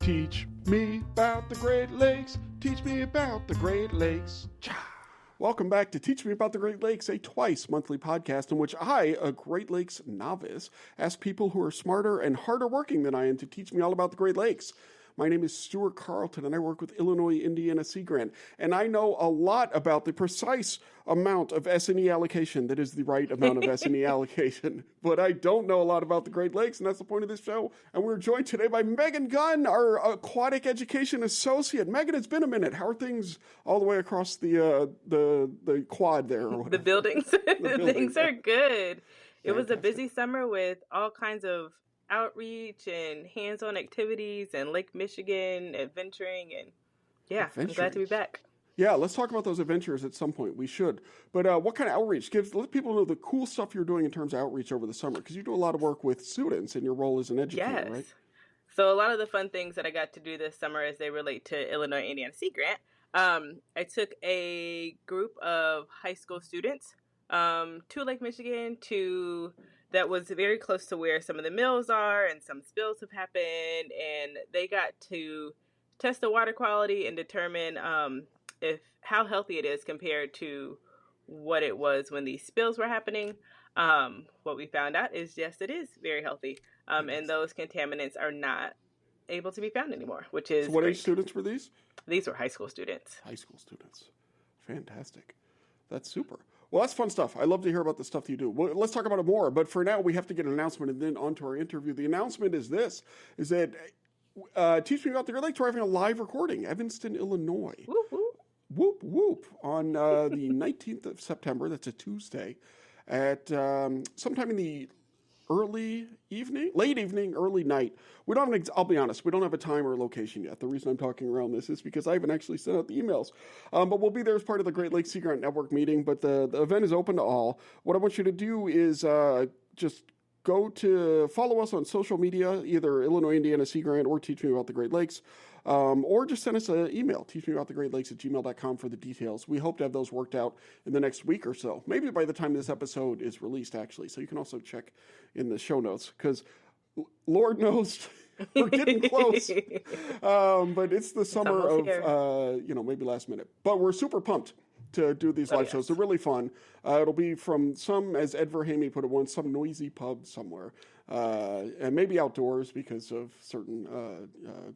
Teach me about the Great Lakes. Teach me about the Great Lakes. Welcome back to Teach Me About the Great Lakes, a twice monthly podcast in which I, a Great Lakes novice, ask people who are smarter and harder working than I am to teach me all about the Great Lakes. My name is Stuart Carlton, and I work with Illinois Indiana Sea Grant. And I know a lot about the precise amount of S&E allocation that is the right amount of S&E allocation. But I don't know a lot about the Great Lakes, and that's the point of this show. And we're joined today by Megan Gunn, our aquatic education associate. Megan, it's been a minute. How are things all the way across the quad there? Or the buildings. Things are good. It Fantastic. was a busy summer with all kinds of outreach and hands-on activities and Lake Michigan adventuring, and I'm glad to be back. Yeah, let's talk about those adventures at some point. We should. But what kind of outreach? Let people know the cool stuff you're doing in terms of outreach over the summer, because you do a lot of work with students in your role as an educator, right? So a lot of the fun things that I got to do this summer as they relate to Illinois Indiana Sea Grant, I took a group of high school students to Lake Michigan that was very close to where some of the mills are, and some spills have happened, and they got to test the water quality and determine how healthy it is compared to what it was when these spills were happening. What we found out is, yes, it is very healthy, and those contaminants are not able to be found anymore, which is So what great. age students were these? These were high school students. High school students. Fantastic. That's super. Well, that's fun stuff. I love to hear about the stuff that you do. Well, let's talk about it more. But for now, we have to get an announcement and then on to our interview. The announcement is that Teach Me About the Great Lakes, we're having a live recording, Evanston, Illinois. Whoop, whoop. Whoop, whoop. On the 19th of September, that's a Tuesday, at sometime in the late evening, early night. I'll be honest, we don't have a time or location yet. The reason I'm talking around this is because I haven't actually sent out the emails. But we'll be there as part of the Great Lakes Sea Grant Network meeting, but the event is open to all. What I want you to do is just follow us on social media, either Illinois Indiana Sea Grant or Teach Me About the Great Lakes. Or just send us an email, teachmeaboutthegreatlakes@gmail.com for the details. We hope to have those worked out in the next week or so, maybe by the time this episode is released, actually. So you can also check in the show notes, because Lord knows we're getting close. But it's the summer of, maybe last minute. But we're super pumped to do these live shows. They're really fun. It'll be from some, as Ed Verhamy put it once, some noisy pub somewhere. And maybe outdoors because of certain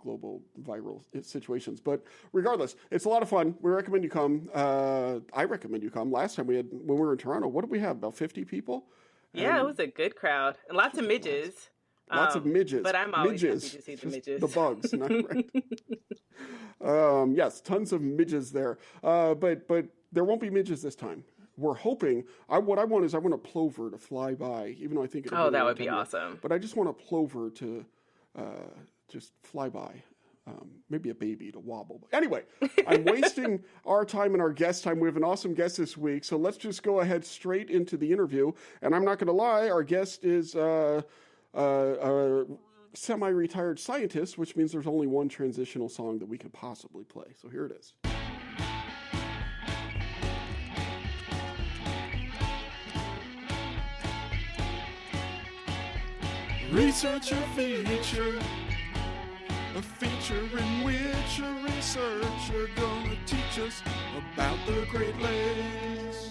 global viral situations. But regardless, it's a lot of fun. We recommend you come. I recommend you come. Last time when we were in Toronto, what did we have? About 50 people? Yeah, it was a good crowd. And lots of midges. Lots of midges. But I'm always happy to see the midges. The bugs, not right. Yes, tons of midges there. But there won't be midges this time. We're hoping. What I want is a plover to fly by, even though I think it'll be that would be awesome. But I just want a plover to just fly by. Maybe a baby to wobble. Anyway, I'm wasting our time and our guest time. We have an awesome guest this week, so let's just go ahead straight into the interview. And I'm not going to lie, our guest is a semi-retired scientist, which means there's only one transitional song that we could possibly play. So here it is. Researcher feature, a feature in which a researcher gonna teach us about the Great Lakes.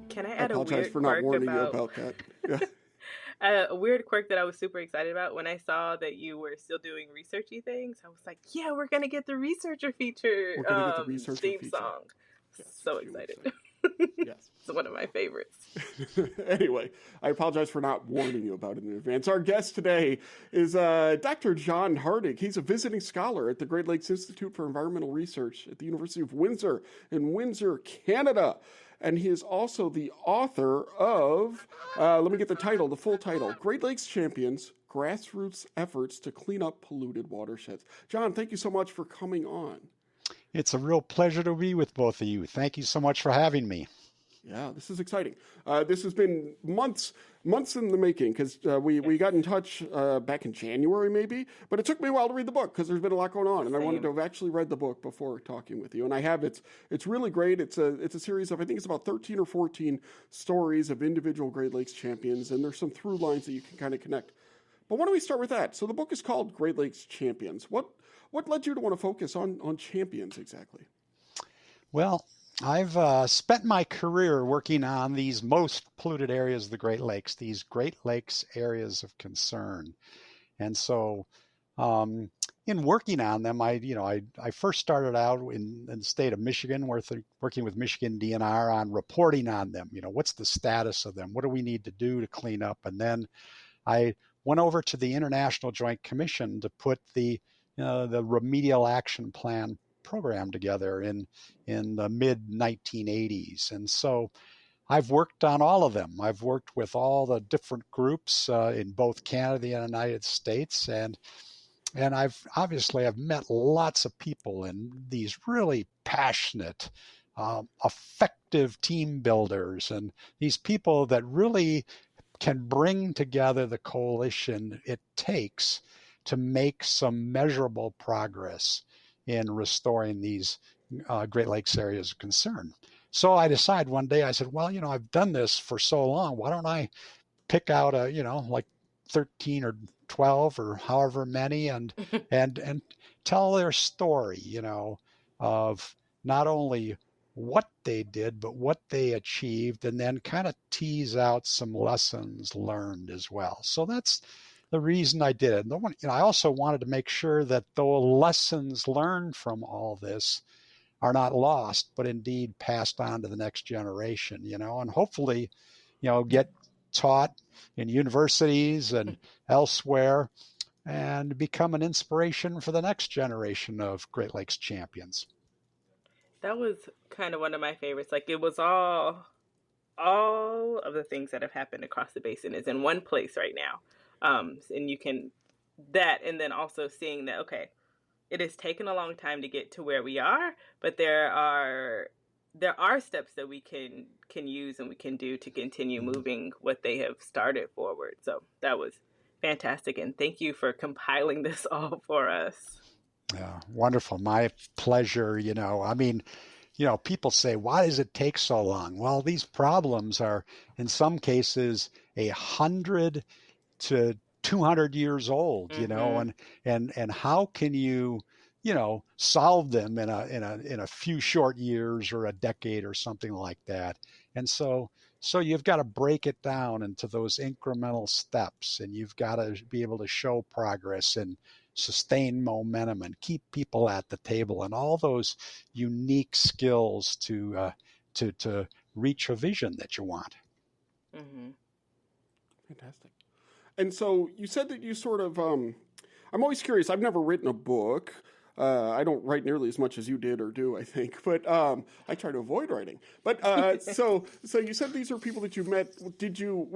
Can I add a weird apologize for not warning you about that. Yeah. A weird quirk that I was super excited about when I saw that you were still doing researchy things. I was like, yeah, we're going to get the researcher feature theme song. Yeah, so excited. Yes. It's one of my favorites. Anyway, I apologize for not warning you about it in advance. Our guest today is Dr. John Hartig. He's a visiting scholar at the Great Lakes Institute for Environmental Research at the University of Windsor in Windsor, Canada. And he is also the author of, let me get the full title, Great Lakes Champions, Grassroots Efforts to Clean Up Polluted Watersheds. John, thank you so much for coming on. It's a real pleasure to be with both of you. Thank you so much for having me. Yeah, this is exciting. This has been months in the making, because we got in touch back in January maybe, but it took me a while to read the book because there's been a lot going on, and I wanted to have actually read the book before talking with you, and I have. It's really great. It's a series of, I think it's about 13 or 14 stories of individual Great Lakes champions, and there's some through lines that you can kind of connect But why don't we start with that? So the book is called Great Lakes Champions. What led you to want to focus on champions exactly? Well, I've spent my career working on these most polluted areas of the Great Lakes, these Great Lakes areas of concern. And so in working on them, I first started out in the state of Michigan, working with Michigan DNR on reporting on them. What's the status of them? What do we need to do to clean up? And then I went over to the International Joint Commission to put the remedial action plan program together in the mid 1980s. And so I've worked on all of them. I've worked with all the different groups in both Canada and the United States, and I've met lots of people and these really passionate, effective team builders, and these people that really can bring together the coalition it takes to make some measurable progress in restoring these Great Lakes areas of concern. So I decided one day, I said, well, I've done this for so long. Why don't I pick out like 13 or 12 or however many and tell their story, of not only what they did, but what they achieved, and then kind of tease out some lessons learned as well. So that's the reason I did it. I also wanted to make sure that the lessons learned from all this are not lost, but indeed passed on to the next generation, and hopefully, get taught in universities and elsewhere and become an inspiration for the next generation of Great Lakes champions. That was kind of one of my favorites. Like, it was all of the things that have happened across the basin is in one place right now. And you can, and then also seeing that, okay, it has taken a long time to get to where we are, but there are steps that we can use and we can do to continue moving what they have started forward. So that was fantastic, and thank you for compiling this all for us. Yeah, wonderful. My pleasure. People say, why does it take so long? Well, these problems are in some cases 100 to 200 years old, and how can you, solve them in a few short years or a decade or something like that? And so you've got to break it down into those incremental steps, and you've got to be able to show progress and sustain momentum and keep people at the table and all those unique skills to reach a vision that you want. Mm-hmm. Fantastic. And so you said that you sort of, I'm always curious. I've never written a book. I don't write nearly as much as you did or do, I think, but I try to avoid writing. But so you said these are people that you've met. Did you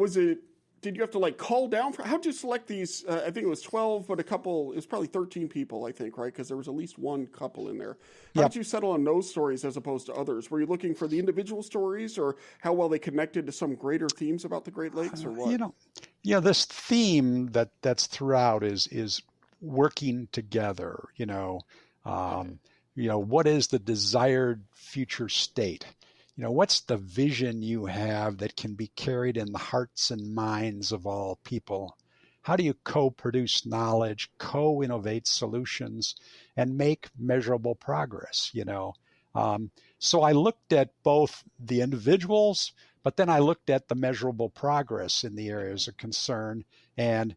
have to like call down for, how'd you select these? I think it was 12, but it was probably 13 people, I think, right? Because there was at least one couple in there. How did you settle on those stories as opposed to others? Were you looking for the individual stories or how well they connected to some greater themes about the Great Lakes or what? This theme that's throughout is working together, what is the desired future state? What's the vision you have that can be carried in the hearts and minds of all people? How do you co-produce knowledge, co-innovate solutions, and make measurable progress? So I looked at both the individuals, but then I looked at the measurable progress in the areas of concern, and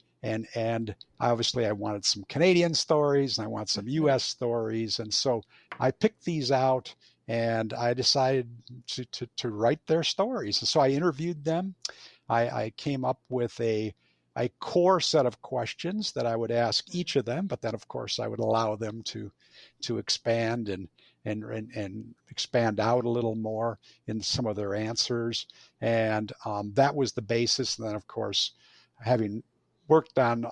obviously I wanted some Canadian stories, and I want some U.S. stories, and so I picked these out. And I decided to write their stories. And so I interviewed them. I came up with a core set of questions that I would ask each of them, but then of course I would allow them to expand and expand out a little more in some of their answers. And that was the basis. And then of course, having worked on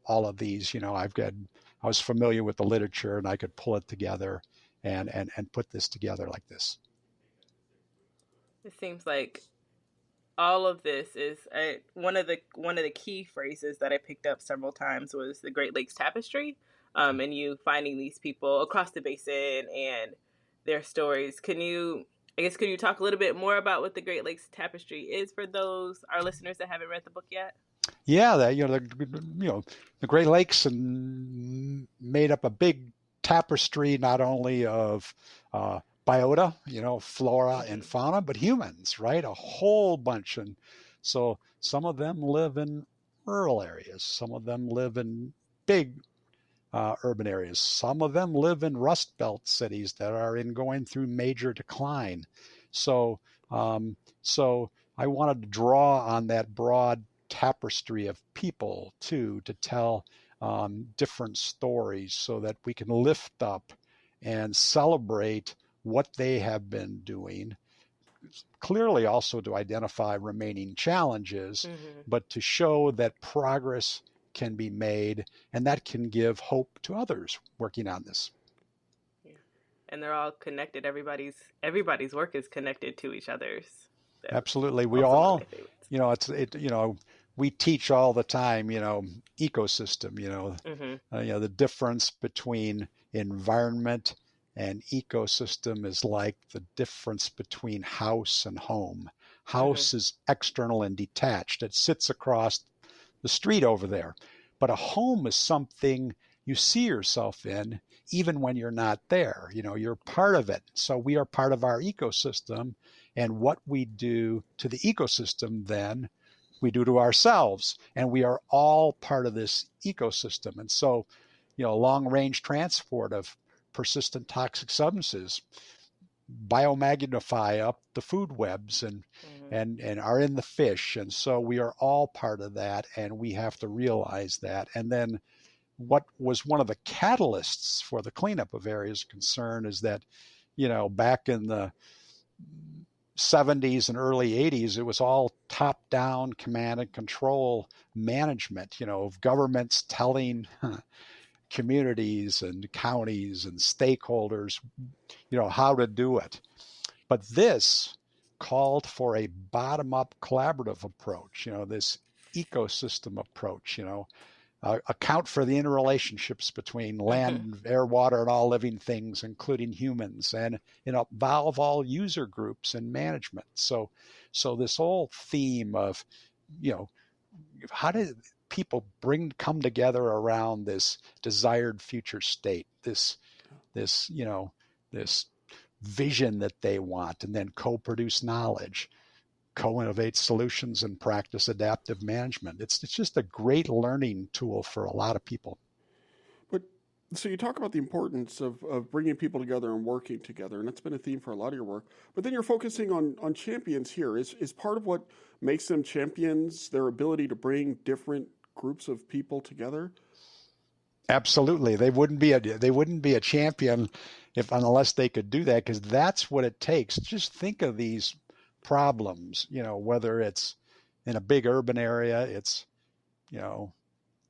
all of these, I was familiar with the literature and I could pull it together and put this together like this. It seems like all of this is one of the key phrases that I picked up several times was the Great Lakes Tapestry, and you finding these people across the basin and their stories. Could you talk a little bit more about what the Great Lakes Tapestry is for our listeners that haven't read the book yet? Yeah, the Great Lakes made up a big tapestry not only of biota, flora and Mm-hmm. fauna, but humans, right? A whole bunch. And so some of them live in rural areas. Some of them live in big urban areas. Some of them live in Rust Belt cities that are going through major decline. So, so I wanted to draw on that broad tapestry of people too, to tell different stories so that we can lift up and celebrate what they have been doing. Clearly, also to identify remaining challenges, Mm-hmm. but to show that progress can be made, and that can give hope to others working on this. Yeah. And they're all connected. Everybody's work is connected to each other's. So Absolutely, we also one of all, my favorites. we teach all the time, ecosystem, Mm-hmm. the difference between environment and ecosystem is like the difference between house and home. Mm-hmm. House is external and detached. It sits across the street over there. But a home is something you see yourself in even when you're not there. You're part of it. So we are part of our ecosystem. And what we do to the ecosystem, then we do to ourselves. And we are all part of this ecosystem. And so, long range transport of persistent toxic substances biomagnify up the food webs and Mm-hmm. and are in the fish. And so we are all part of that, and we have to realize that. And then what was one of the catalysts for the cleanup of areas of concern is that, back in the 70s and early 80s, it was all top-down command and control management, of governments telling communities and counties and stakeholders, how to do it. But this called for a bottom-up collaborative approach, this ecosystem approach, account for the interrelationships between land, air, water, and all living things, including humans, and involve all user groups and management. So this whole theme of, how did people come together around this desired future state, this this vision that they want, and then co-produce knowledge, co-innovate solutions, and practice adaptive management. It's just a great learning tool for a lot of people. But so you talk about the importance of bringing people together and working together, and that's been a theme for a lot of your work. But then you're focusing on champions here. Is part of what makes them champions their ability to bring different groups of people together? Absolutely, they wouldn't be a champion unless they could do that, because that's what it takes. Just think of these problems, whether it's in a big urban area, it's,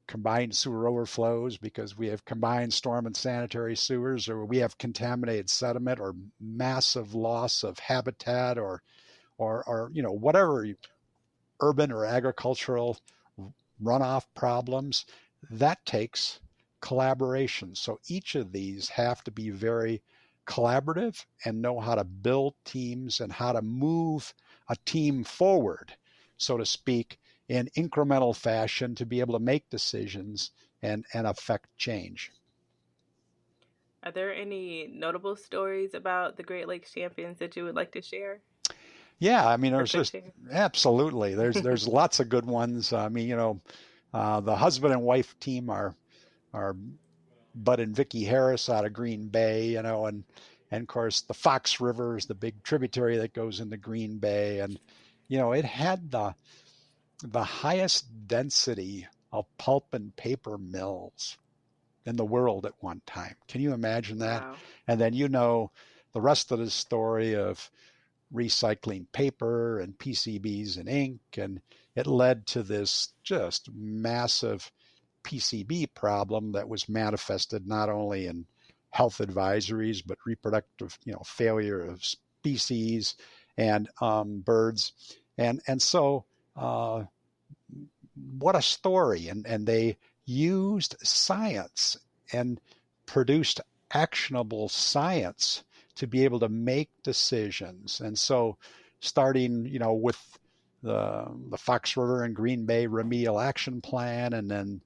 combined sewer overflows because we have combined storm and sanitary sewers, or we have contaminated sediment, or massive loss of habitat, or whatever urban or agricultural runoff problems. That takes collaboration. So each of these have to be very collaborative and know how to build teams and how to move a team forward, so to speak, in incremental fashion to be able to make decisions and affect change. Are there any notable stories about the Great Lakes champions that you would like to share? Yeah, I mean, Or there's could just share? absolutely there's lots of good ones. I mean, the husband and wife team are Bud and Vicky Harris out of Green Bay, and of course the Fox River is the big tributary that goes into Green Bay, and it had the highest density of pulp and paper mills in the world at one time. Can you imagine that? Wow. And then the rest of the story of recycling paper and PCBs and ink, and it led to this just massive PCB problem that was manifested not only in health advisories, but reproductive, failure of species and birds. And so what a story. And they used science and produced actionable science to be able to make decisions. And so starting, with the Fox River and Green Bay Remedial Action Plan, and then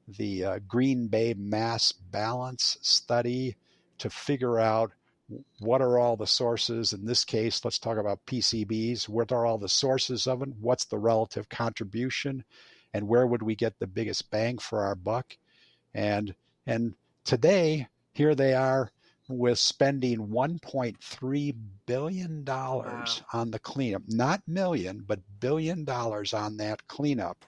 the Green Bay Mass Balance Study to figure out what are all the sources. In this case, let's talk about PCBs. What are all the sources of it? What's the relative contribution? And where would we get the biggest bang for our buck? And today, here they are with spending $1.3 billion on the cleanup. Not million, but $1 billion on that cleanup.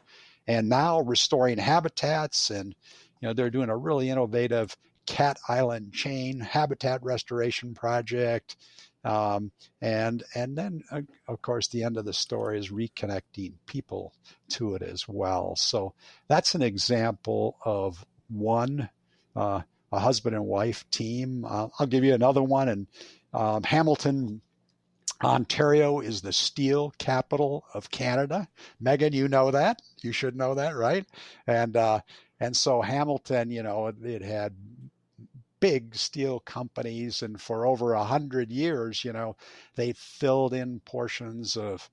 And now restoring habitats, and they're doing a really innovative Cat Island chain habitat restoration project. And then, of course, the end of the story is reconnecting people to it as well. So that's an example of one, a husband and wife team. I'll give you another one. And Hamilton, Ontario is the steel capital of Canada. Megan, you know that. You should know that, right? And so Hamilton, it had big steel companies, and for over 100 years, they filled in portions of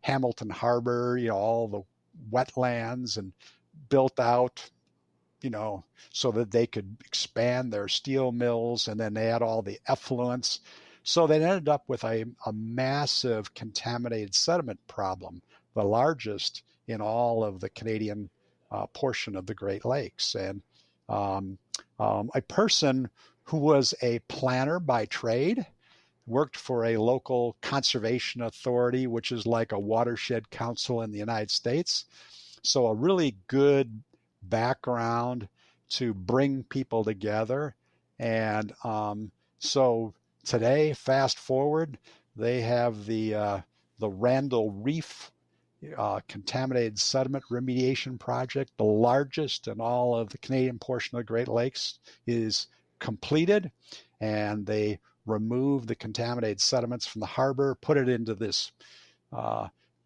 Hamilton Harbor, all the wetlands, and built out, so that they could expand their steel mills, and then they had all the effluents. So they ended up with a massive contaminated sediment problem, the largest in all of the Canadian portion of the Great Lakes. And a person who was a planner by trade, worked for a local conservation authority, which is like a watershed council in the United States. So a really good background to bring people together. And so today, fast forward, they have the Randall Reef contaminated sediment remediation project, the largest in all of the Canadian portion of the Great Lakes, is completed, and they removed the contaminated sediments from the harbor, put it into this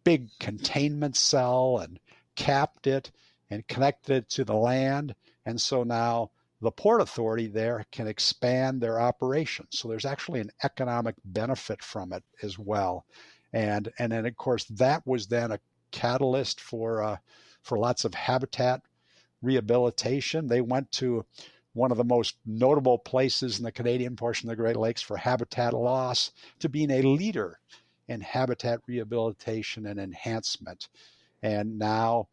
big containment cell, and capped it and connected it to the land. And so now the Port Authority there can expand their operations. So there's actually an economic benefit from it as well. And then, of course, that was then a catalyst for lots of habitat rehabilitation. They went to one of the most notable places in the Canadian portion of the Great Lakes for habitat loss to being a leader in habitat rehabilitation and enhancement. And now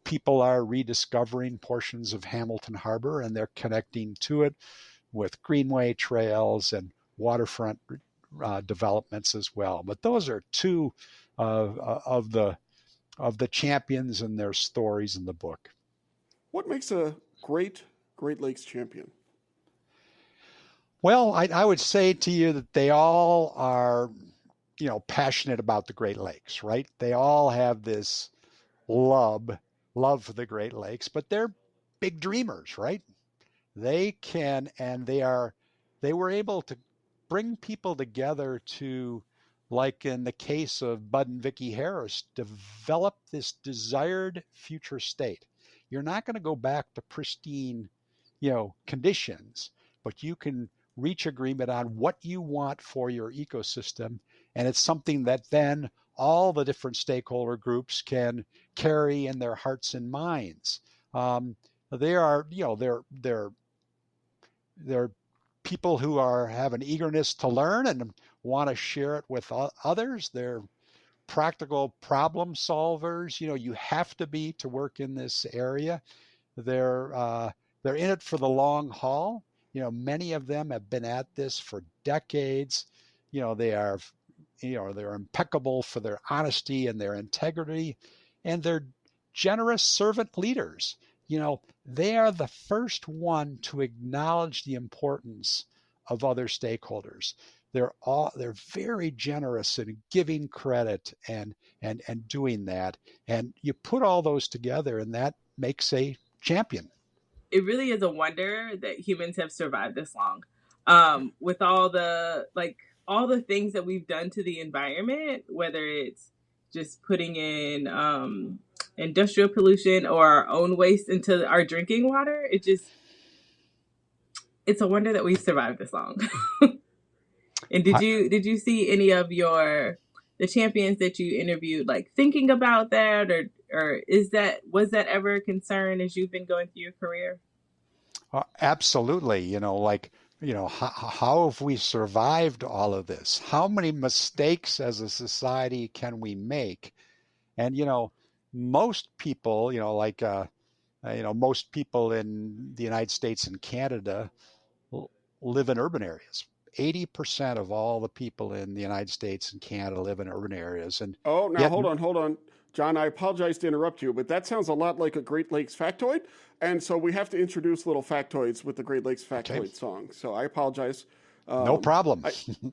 people are rediscovering portions of Hamilton Harbor, and they're connecting to it with greenway trails and waterfront developments as well. But those are two of the champions and their stories in the book. What makes a Great Lakes champion? Well, I would say to you that they all are, passionate about the Great Lakes, right? They all have this love for the Great Lakes, but they're big dreamers, right? They can, and they were able to bring people together to, like in the case of Bud and Vicki Harris, develop this desired future state. You're not going to go back to pristine, conditions, but you can reach agreement on what you want for your ecosystem. And it's something that then all the different stakeholder groups can carry in their hearts and minds. They are, they're people who have an eagerness to learn and want to share it with others. They're practical problem solvers. You have to be to work in this area. They're in it for the long haul. Many of them have been at this for decades. They're impeccable for their honesty and their integrity, and they're generous servant leaders. They are the first one to acknowledge the importance of other stakeholders. They're very generous in giving credit and doing that. And you put all those together, and that makes a champion. It really is a wonder that humans have survived this long. With all the things that we've done to the environment, whether it's just putting in industrial pollution or our own waste into our drinking water, it's a wonder that we've survived this long. And did you see any of the the champions that you interviewed like thinking about that, or was that ever a concern as you've been going through your career? Absolutely. How have we survived all of this? How many mistakes as a society can we make? And, most people, most people in the United States and Canada live in urban areas. 80% of all the people in the United States and Canada live in urban areas. And now hold on. John, I apologize to interrupt you, but that sounds a lot like a Great Lakes factoid. And so we have to introduce little factoids with the Great Lakes factoid song. So I apologize. No problem.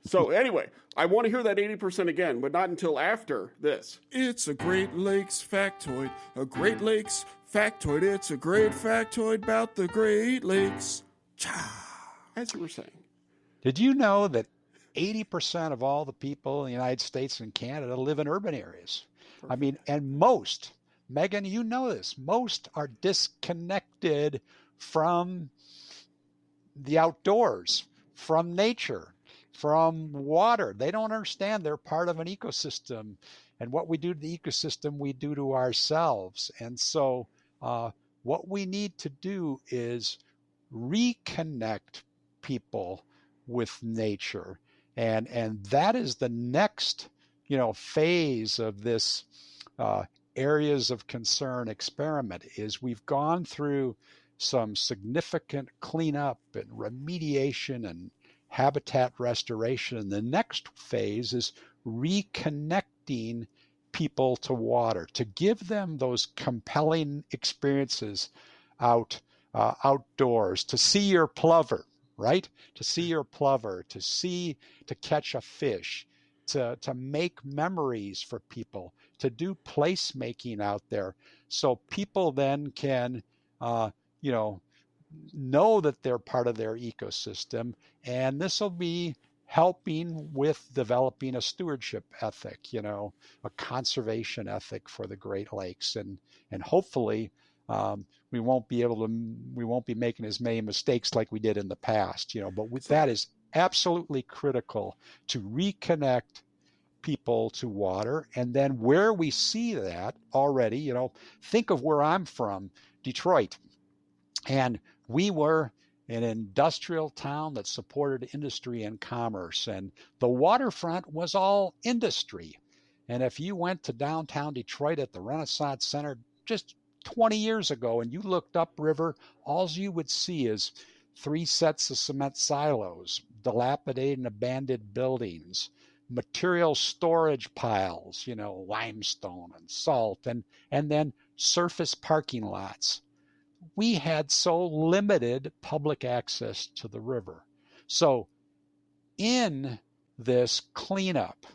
So anyway, I want to hear that 80% again, but not until after this. It's a Great Lakes factoid, a Great Lakes factoid. It's a great factoid about the Great Lakes. As you were saying. Did you know that 80% of all the people in the United States and Canada live in urban areas? Perfect. I mean, and most, Megan, you know this, most are disconnected from the outdoors, from nature, from water. They don't understand they're part of an ecosystem. And what we do to the ecosystem, we do to ourselves. And so what we need to do is reconnect people with nature. And that is the next, phase of this areas of concern experiment. Is we've gone through some significant cleanup and remediation and habitat restoration. And the next phase is reconnecting people to water, to give them those compelling experiences outdoors, to see your plover, right? To see your plover, to catch a fish, to make memories for people, to do placemaking out there. So people then can, know that they're part of their ecosystem. And this will be helping with developing a stewardship ethic, a conservation ethic for the Great Lakes. And hopefully, we won't be making as many mistakes like we did in the past, but that is absolutely critical to reconnect people to water. And then where we see that already, think of where I'm from, Detroit. And we were an industrial town that supported industry and commerce. And the waterfront was all industry. And if you went to downtown Detroit at the Renaissance Center just 20 years ago and you looked upriver, all you would see is 3 sets of cement silos, dilapidated and abandoned buildings, material storage piles, limestone and salt, and then surface parking lots. We had so limited public access to the river. So in this cleanup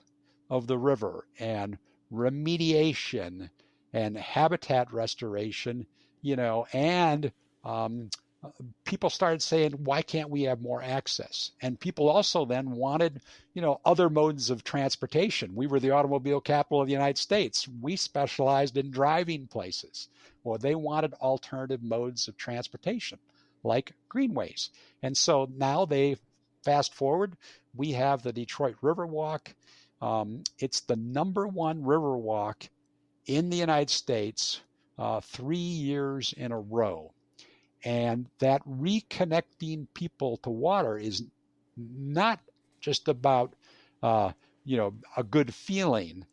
of the river and remediation and habitat restoration, and people started saying, why can't we have more access? And people also then wanted, other modes of transportation. We were the automobile capital of the United States. We specialized in driving places. Well, they wanted alternative modes of transportation, like greenways. And so now fast forward, we have the Detroit Riverwalk. It's the #1 Riverwalk in the United States 3 years in a row. And that reconnecting people to water is not just about, a good feeling.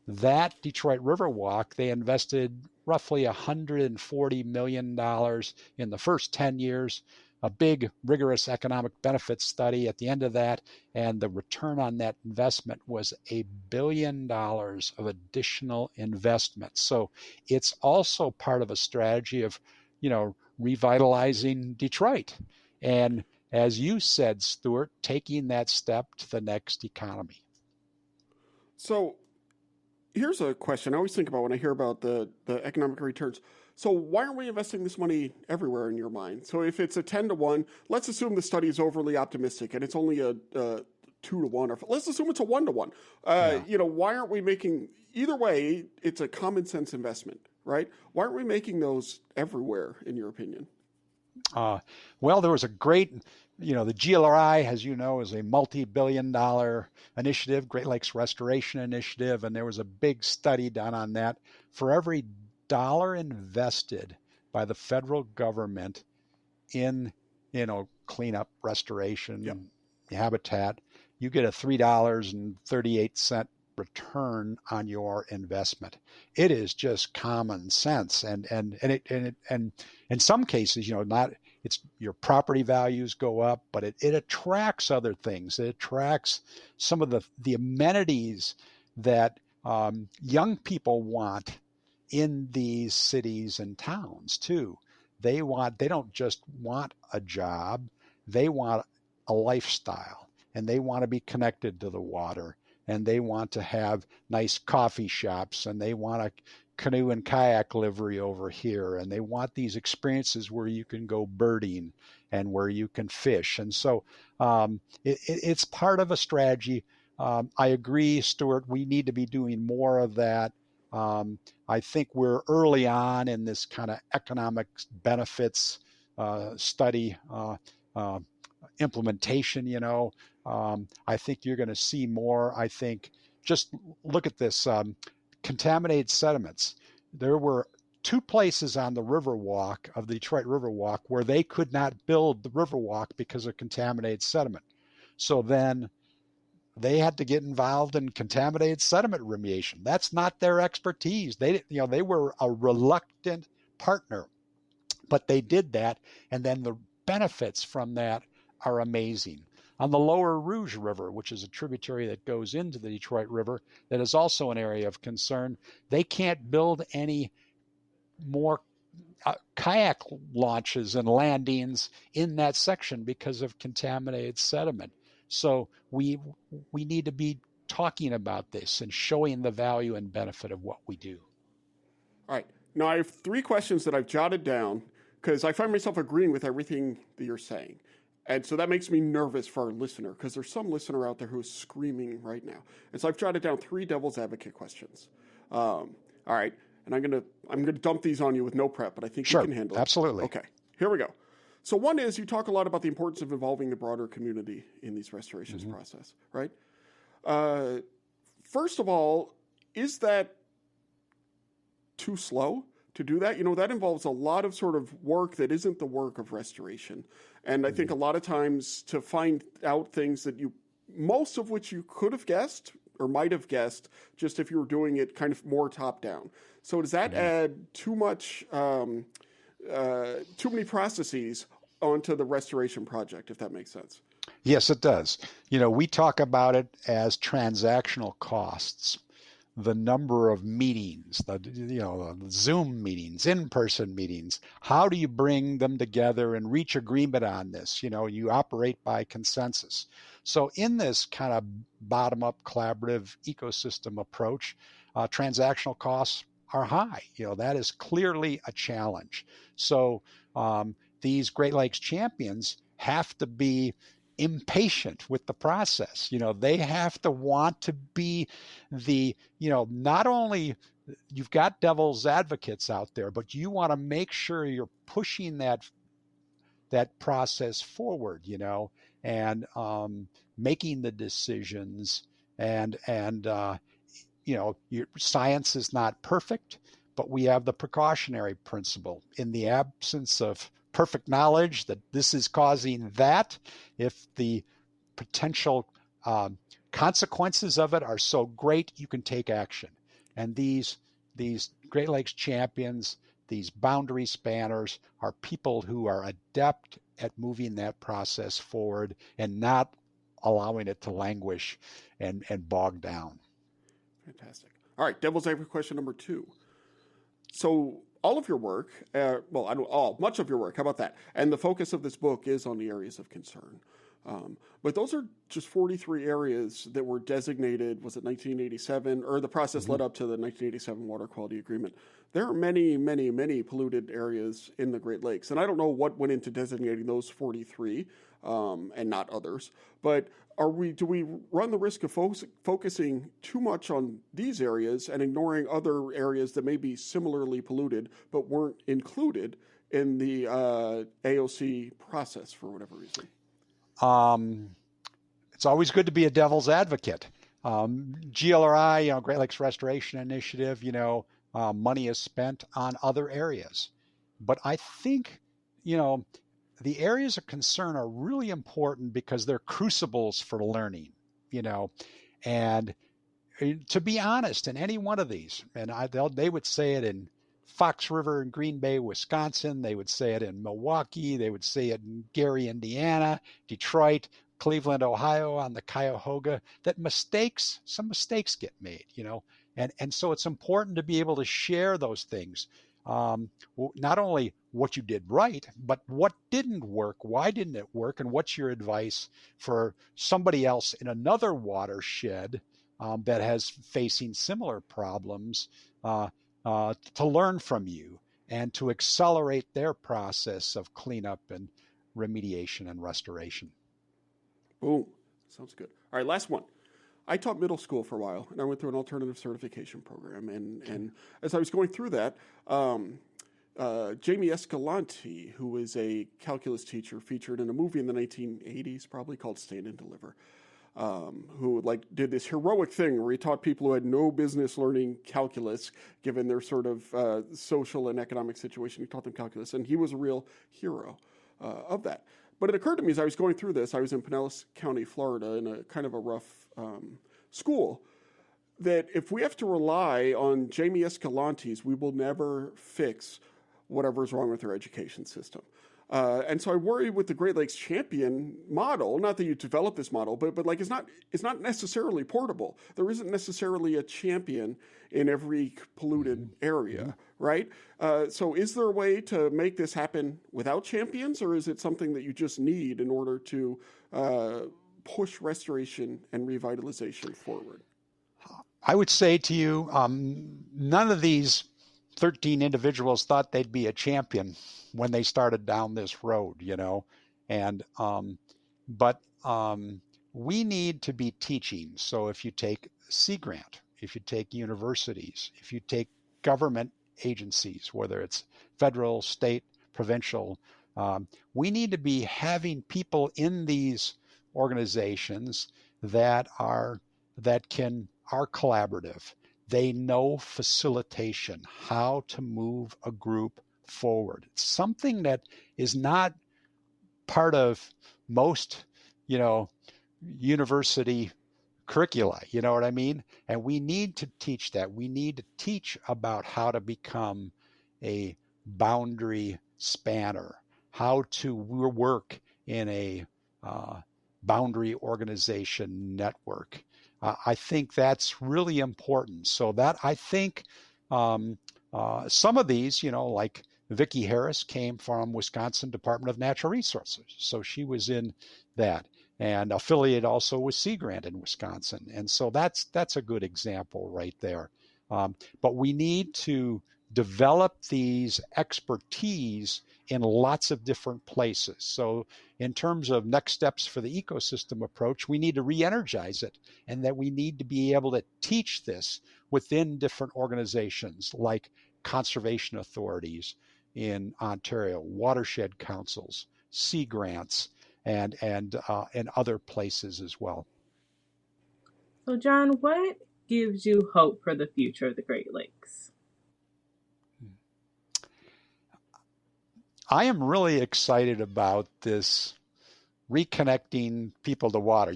That Detroit Riverwalk, they invested roughly $140 million in the first 10 years, a big, rigorous economic benefits study at the end of that, and the return on that investment was $1 billion of additional investment. So it's also part of a strategy of, revitalizing Detroit. And as you said, Stuart, taking that step to the next economy. So here's a question I always think about when I hear about the economic returns. So why aren't we investing this money everywhere in your mind? So if it's a 10-1, let's assume the study is overly optimistic and it's only a 2-1, or let's assume it's a 1-1. Why aren't we making, either way, it's a common sense investment, right? Why aren't we making those everywhere, in your opinion? Well, there was a great, the GLRI, as you know, is a multi-billion-dollar initiative, Great Lakes Restoration Initiative, and there was a big study done on that. For every dollar invested by the federal government in, cleanup, restoration, habitat, you get a $3.38 return on your investment. It is just common sense, and in some cases, not it's your property values go up, but it attracts other things. It attracts some of the amenities that young people want in these cities and towns too. They don't just want a job, they want a lifestyle, and they want to be connected to the water, and they want to have nice coffee shops, and they want a canoe and kayak livery over here, and they want these experiences where you can go birding and where you can fish. And so it's part of a strategy. I agree, Stuart, we need to be doing more of that. I think we're early on in this kind of economic benefits study implementation. I think you're going to see more. I think just look at this, contaminated sediments. There were 2 places on the Riverwalk of the Detroit Riverwalk where they could not build the Riverwalk because of contaminated sediment. So then they had to get involved in contaminated sediment remediation. That's not their expertise. They were a reluctant partner, but they did that, and then the benefits from that are amazing. On the Lower Rouge River, which is a tributary that goes into the Detroit River, that is also an area of concern, they can't build any more kayak launches and landings in that section because of contaminated sediment. So we need to be talking about this and showing the value and benefit of what we do. All right. Now I have 3 questions that I've jotted down because I find myself agreeing with everything that you're saying. And so that makes me nervous for our listener because there's some listener out there who is screaming right now. And so I've jotted down 3 devil's advocate questions. All right. And I'm gonna dump these on you with no prep, but I think you can handle it. Absolutely. Okay. Here we go. So one is you talk a lot about the importance of involving the broader community in these restorations process, right? First of all, is that too slow to do that? That involves a lot of sort of work that isn't the work of restoration. And I think a lot of times to find out things that most of which you could have guessed or might have guessed just if you were doing it kind of more top down. So does that add too much, too many processes onto the restoration project, if that makes sense? Yes, it does. We talk about it as transactional costs. The number of meetings, the Zoom meetings, in-person meetings, how do you bring them together and reach agreement on this? You operate by consensus. So in this kind of bottom-up collaborative ecosystem approach, transactional costs are high. That is clearly a challenge. So these Great Lakes champions have to be impatient with the process. They have to want to be not only you've got devil's advocates out there, but you want to make sure you're pushing that process forward, and making the decisions and your science is not perfect, but we have the precautionary principle. In the absence of perfect knowledge that this is causing that, if the potential consequences of it are so great, you can take action. And these Great Lakes champions, these boundary spanners, are people who are adept at moving that process forward and not allowing it to languish and bog down. Fantastic. All right, devil's advocate question number 2. So all of your work, much of your work, how about that? And the focus of this book is on the areas of concern. But those are just 43 areas that were designated, was it 1987? Or the process led up to the 1987 Water Quality Agreement. There are many, many, many polluted areas in the Great Lakes. And I don't know what went into designating those 43 and not others. But do we run the risk of focusing too much on these areas and ignoring other areas that may be similarly polluted but weren't included in the AOC process for whatever reason? It's always good to be a devil's advocate. GLRI, Great Lakes Restoration Initiative, money is spent on other areas. But I think, the areas of concern are really important because they're crucibles for learning, and to be honest, in any one of these, and they would say it in Fox River in Green Bay, Wisconsin. They would say it in Milwaukee. They would say it in Gary, Indiana, Detroit, Cleveland, Ohio, on the Cuyahoga, that some mistakes get made, and so it's important to be able to share those things. Not only what you did right, but what didn't work, why didn't it work, and what's your advice for somebody else in another watershed that has facing similar problems to learn from you and to accelerate their process of cleanup and remediation and restoration. Boom. Sounds good. All right, last one. I taught middle school for a while, and I went through an alternative certification program. And as I was going through that, Jamie Escalante, who was a calculus teacher featured in a movie in the 1980s, probably called Stand and Deliver, who did this heroic thing where he taught people who had no business learning calculus, given their sort of social and economic situation. He taught them calculus, and he was a real hero of that. But it occurred to me as I was going through this, I was in Pinellas County, Florida, in a kind of a rough school, that if we have to rely on Jamie Escalante's, we will never fix whatever's wrong with our education system. And so I worry with the Great Lakes Champion model, not that you developed this model, but it's not necessarily portable. There isn't necessarily a champion in every polluted area, right? So is there a way to make this happen without champions, or is it something that you just need in order to push restoration and revitalization forward? I would say to you, none of these 13 individuals thought they'd be a champion when they started down this road, but we need to be teaching. So if you take Sea Grant, if you take universities, if you take government agencies, whether it's federal, state, provincial, we need to be having people in these organizations that are collaborative. They know facilitation, how to move a group forward. It's something that is not part of most, university curricula, you know what I mean? And we need to teach that. We need to teach about how to become a boundary spanner, how to work in a boundary organization network. I think that's really important. So that I think some of these, like Vicki Harris came from Wisconsin Department of Natural Resources. So she was in that and affiliated also with Sea Grant in Wisconsin. And so that's a good example right there. But we need to develop these expertise in lots of different places. So in terms of next steps for the ecosystem approach, we need to re-energize it, and that we need to be able to teach this within different organizations like conservation authorities in Ontario, watershed councils, sea grants, and other places as well. So John, what gives you hope for the future of the Great Lakes? I am really excited about this reconnecting people to water.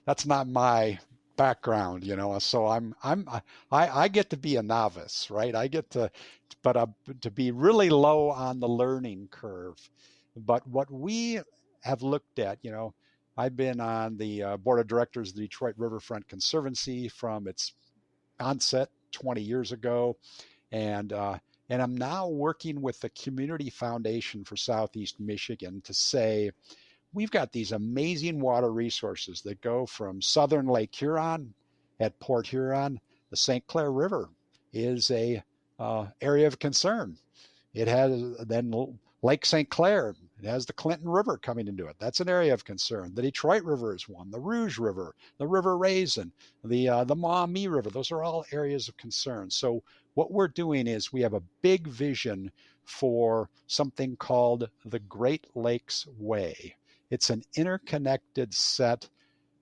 That's not my background, so I get to be a novice, right? I get to be really low on the learning curve. But what we have looked at, I've been on the board of directors of the Detroit Riverfront Conservancy from its onset 20 years ago. And I'm now working with the Community Foundation for Southeast Michigan to say, we've got these amazing water resources that go from southern Lake Huron at Port Huron. The St. Clair River is a area of concern. It has then Lake St. Clair. It has the Clinton River coming into it. That's an area of concern. The Detroit River is one. The Rouge River, the River Raisin, the Maumee River. Those are all areas of concern. So what we're doing is we have a big vision for something called the Great Lakes Way. It's an interconnected set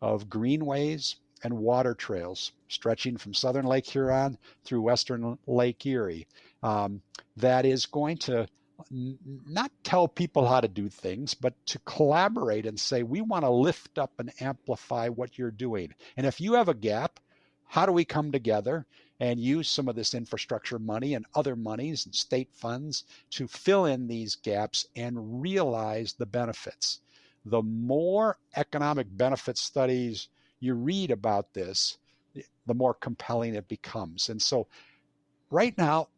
of greenways and water trails stretching from southern Lake Huron through western Lake Erie that is going to not tell people how to do things, but to collaborate and say, we want to lift up and amplify what you're doing. And if you have a gap, how do we come together and use some of this infrastructure money and other monies and state funds to fill in these gaps and realize the benefits? The more economic benefit studies you read about this, the more compelling it becomes. And so right now,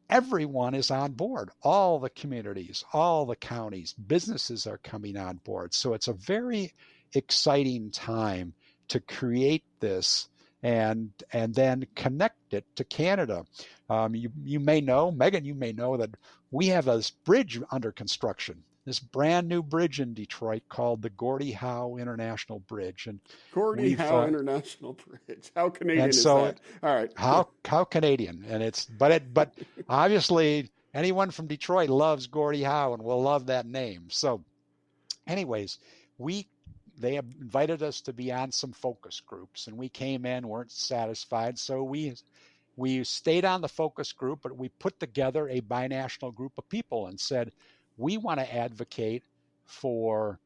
everyone is on board. All the communities, all the counties, businesses are coming on board. So it's a very exciting time to create this and then connect it to Canada. You may know, Megan, you may know that we have this bridge under construction, this brand new bridge in Detroit called the Gordie Howe International Bridge. And Gordie Howe International Bridge. How Canadian is that? All right. How Canadian. And but obviously anyone from Detroit loves Gordie Howe and will love that name. So anyways, they invited us to be on some focus groups, and we came in, weren't satisfied. So we stayed on the focus group, but we put together a binational group of people and said, we want to advocate for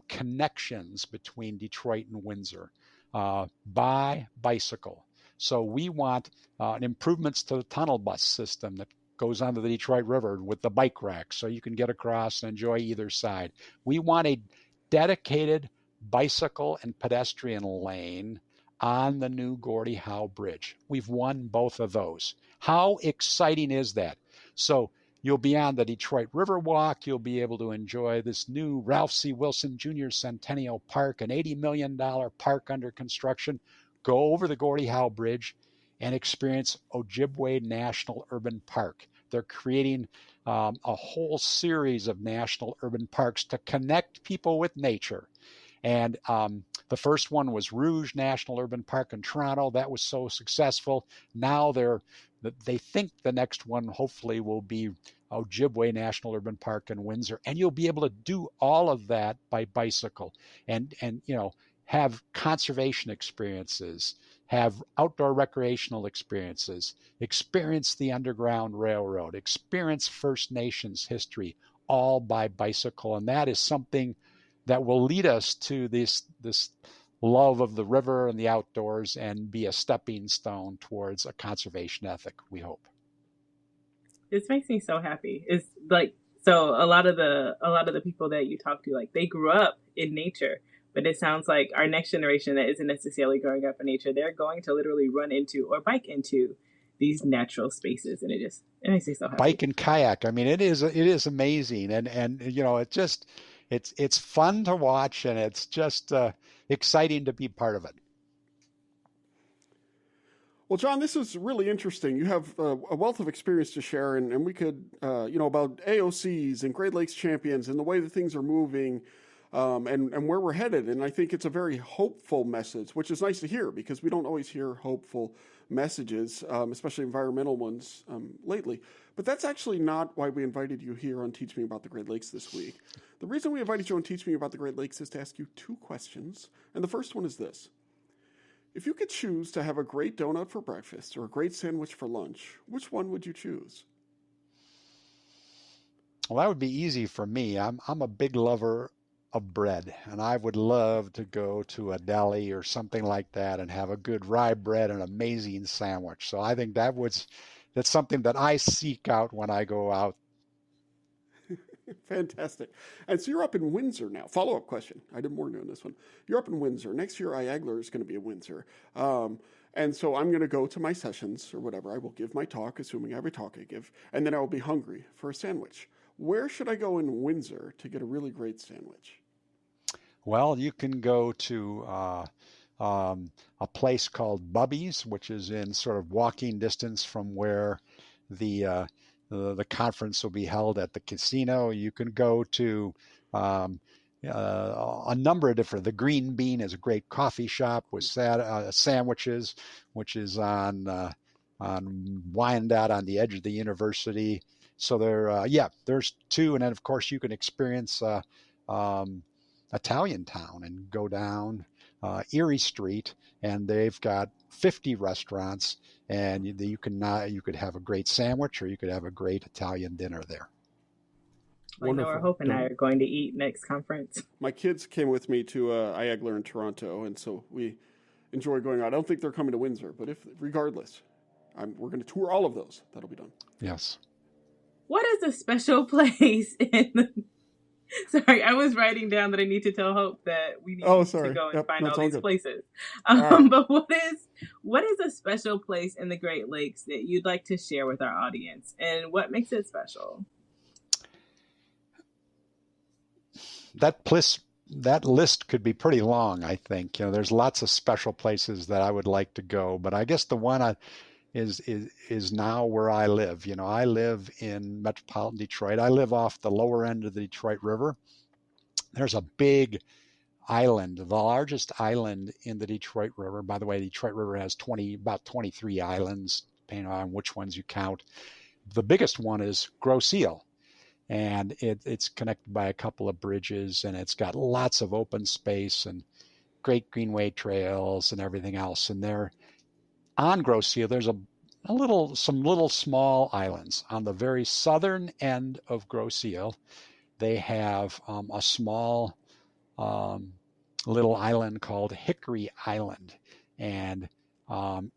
connections between Detroit and Windsor by bicycle. So we want improvements to the tunnel bus system that goes onto the Detroit River with the bike rack so you can get across and enjoy either side. We want a dedicated bicycle and pedestrian lane on the new Gordie Howe Bridge. We've won both of those. How exciting is that? So you'll be on the Detroit Riverwalk. You'll be able to enjoy this new Ralph C. Wilson Jr. Centennial Park, an $80 million park under construction. Go over the Gordie Howe Bridge and experience Ojibwe National Urban Park. They're creating a whole series of national urban parks to connect people with nature. And the first one was Rouge National Urban Park in Toronto. That was so successful. Now they think the next one hopefully will be Ojibwe National Urban Park in Windsor. And you'll be able to do all of that by bicycle and have conservation experiences, have outdoor recreational experiences, experience the Underground Railroad, experience First Nations history, all by bicycle. And that is something that will lead us to this love of the river and the outdoors and be a stepping stone towards a conservation ethic, we hope. This makes me so happy. It's like, so a lot of the people that you talk to, like, they grew up in nature, but it sounds like our next generation that isn't necessarily growing up in nature, they're going to literally run into or bike into these natural spaces. And it makes me so happy. Bike and kayak. I mean, it is amazing. And it's fun to watch, and it's just exciting to be part of it. Well, John, this is really interesting. You have a wealth of experience to share, and we could, about AOCs and Great Lakes champions and the way that things are moving and where we're headed. And I think it's a very hopeful message, which is nice to hear because we don't always hear hopeful messages, especially environmental ones lately. But that's actually not why we invited you here on Teach Me About the Great Lakes this week. The reason we invited you on Teach Me About the Great Lakes is to ask you two questions. And the first one is this. If you could choose to have a great donut for breakfast or a great sandwich for lunch, which one would you choose? Well, that would be easy for me. I'm a big lover of bread, and I would love to go to a deli or something like that and have a good rye bread and amazing sandwich. So I think that's something that I seek out when I go out. Fantastic. And so you're up in Windsor now. Follow-up question. I didn't warn you on this one. You're up in Windsor. Next year, IAGLR is going to be in Windsor. And so I'm going to go to my sessions or whatever. I will give my talk, assuming every talk I give, and then I will be hungry for a sandwich. Where should I go in Windsor to get a really great sandwich? Well, you can go to a place called Bubby's, which is in sort of walking distance from where the conference will be held at the casino. You can go to a number of different. The Green Bean is a great coffee shop with sandwiches, which is on Wyandotte on the edge of the university. So there's two. And then, of course, you can experience Italian Town and go down Erie Street, and they've got 50 restaurants, and you could have a great sandwich, or you could have a great Italian dinner there. I know our Hope and I are going to eat next conference. My kids came with me to IAGLR in Toronto, and so we enjoy going out. I don't think they're coming to Windsor, but regardless, we're going to tour all of those. That'll be done. Yes. What is a special place in the... Sorry, I was writing down that I need to tell Hope that we need to go and find all these places. Right. But what is a special place in the Great Lakes that you'd like to share with our audience, and what makes it special? That list could be pretty long, I think. There's lots of special places that I would like to go, but I guess the one is now where I live. I live in metropolitan Detroit. I live off the lower end of the Detroit River. There's a big island, the largest island in the Detroit River. By the way, the Detroit River has about 23 islands, depending on which ones you count. The biggest one is Grosse Ile. And it's connected by a couple of bridges, and it's got lots of open space and great greenway trails and everything else. And there on Grosse Ile, there's some little small islands. On the very southern end of Grosse Ile, they have a small little island called Hickory Island. And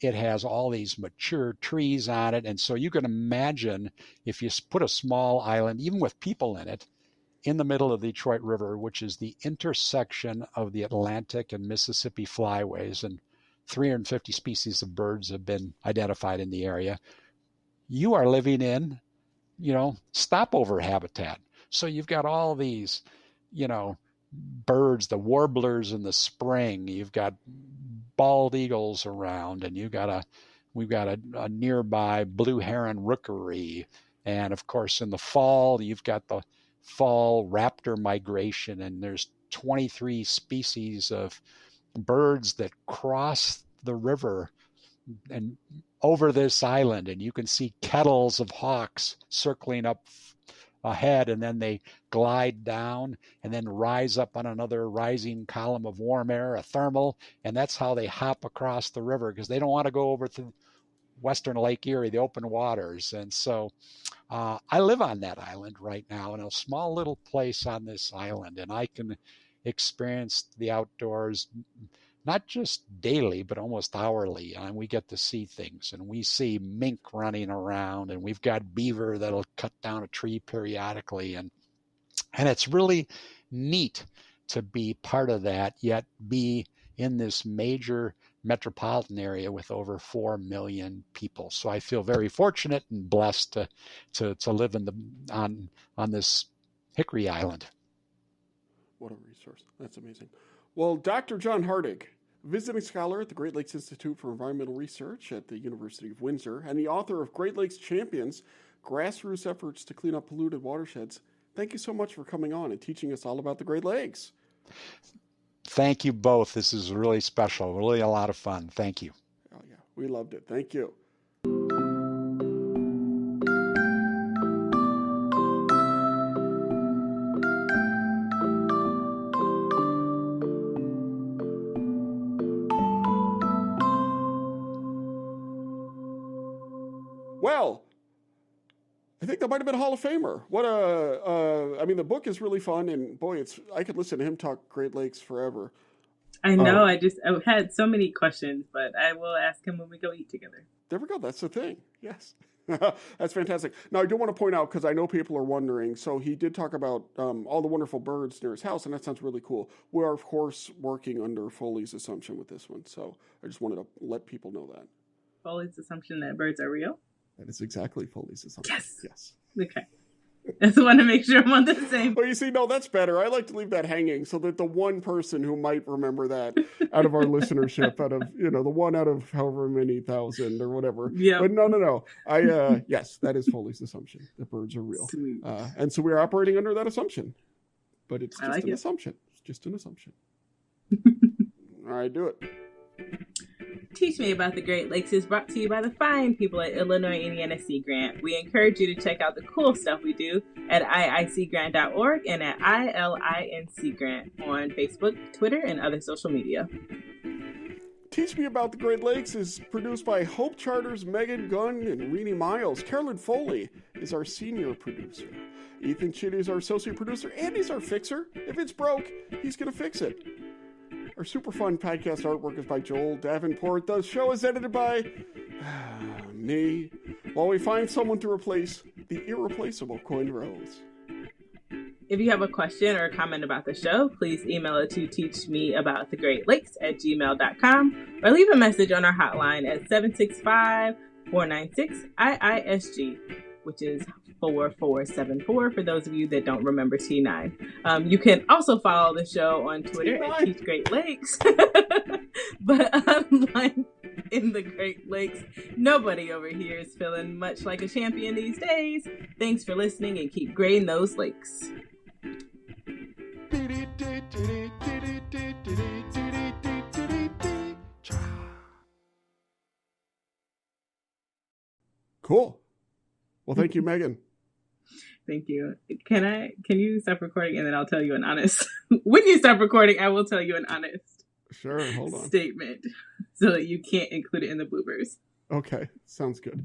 it has all these mature trees on it. And so you can imagine if you put a small island, even with people in it, in the middle of the Detroit River, which is the intersection of the Atlantic and Mississippi flyways, and 350 species of birds have been identified in the area, you are living in, stopover habitat. So you've got all these, birds, the warblers in the spring, you've got bald eagles around, and we've got a nearby blue heron rookery. And of course, in the fall, you've got the fall raptor migration, and there's 23 species of birds that cross the river and over this island, and you can see kettles of hawks circling up ahead, and then they glide down and then rise up on another rising column of warm air, a thermal, and that's how they hop across the river, because they don't want to go over to western Lake Erie, the open waters. And so I live on that island right now, in a small little place on this island, and I can experience the outdoors not just daily, but almost hourly. And we get to see things, and we see mink running around, and we've got beaver that'll cut down a tree periodically. And it's really neat to be part of that, yet be in this major metropolitan area with over 4 million people. So I feel very fortunate and blessed to live on this Hickory Island. What a resource. That's amazing. Well, Dr. John Hartig, visiting scholar at the Great Lakes Institute for Environmental Research at the University of Windsor, and the author of Great Lakes Champions, Grassroots Efforts to Clean Up Polluted Watersheds. Thank you so much for coming on and teaching us all about the Great Lakes. Thank you both. This is really special, really a lot of fun. Thank you. Oh, yeah. We loved it. Thank you. Well, I think that might have been a Hall of Famer. The book is really fun, and boy, I could listen to him talk Great Lakes forever. I know. I've had so many questions, but I will ask him when we go eat together. There we go. That's the thing. Yes. That's fantastic. Now, I do want to point out, because I know people are wondering, so he did talk about all the wonderful birds near his house, and that sounds really cool. We are, of course, working under Foley's assumption with this one, so I just wanted to let people know that. Foley's assumption that birds are real? That is exactly Foley's assumption. Yes. Okay. I just want to make sure I'm on the same. Well, you see, no, that's better. I like to leave that hanging so that the one person who might remember that out of our listenership, out of, the one out of however many thousand or whatever. Yeah. But no. Yes, that is Foley's assumption that birds are real. And so we're operating under that assumption. But it's just an assumption. It's just an assumption. All right, do it. Teach Me About the Great Lakes is brought to you by the fine people at Illinois Indiana Sea Grant. We encourage you to check out the cool stuff we do at iicgrant.org and at ILINC Grant on Facebook, Twitter, and other social media. Teach Me About the Great Lakes is produced by Hope Charter's Megan, Gunn, and Irene Miles. Carolyn Foley is our senior producer. Ethan Chitty is our associate producer, and he's our fixer. If it's broke, he's going to fix it. Our super fun podcast artwork is by Joel Davenport. The show is edited by me, while we find someone to replace the irreplaceable Coin Rose. If you have a question or a comment about the show, please email it to teachmeaboutthegreatlakes@gmail.com or leave a message on our hotline at 765-496-IISG, which is 4474 for those of you that don't remember T9. You can also follow the show on Twitter T9. at Teach Great Lakes. But unlike in the Great Lakes, nobody over here is feeling much like a champion these days. Thanks for listening and keep graying those lakes. Cool. Well, thank you, Megan. Thank you. Can you stop recording and then I'll tell you an honest. When you stop recording, I will tell you an honest Sure, hold on. statement so that you can't include it in the bloopers. Okay, sounds good.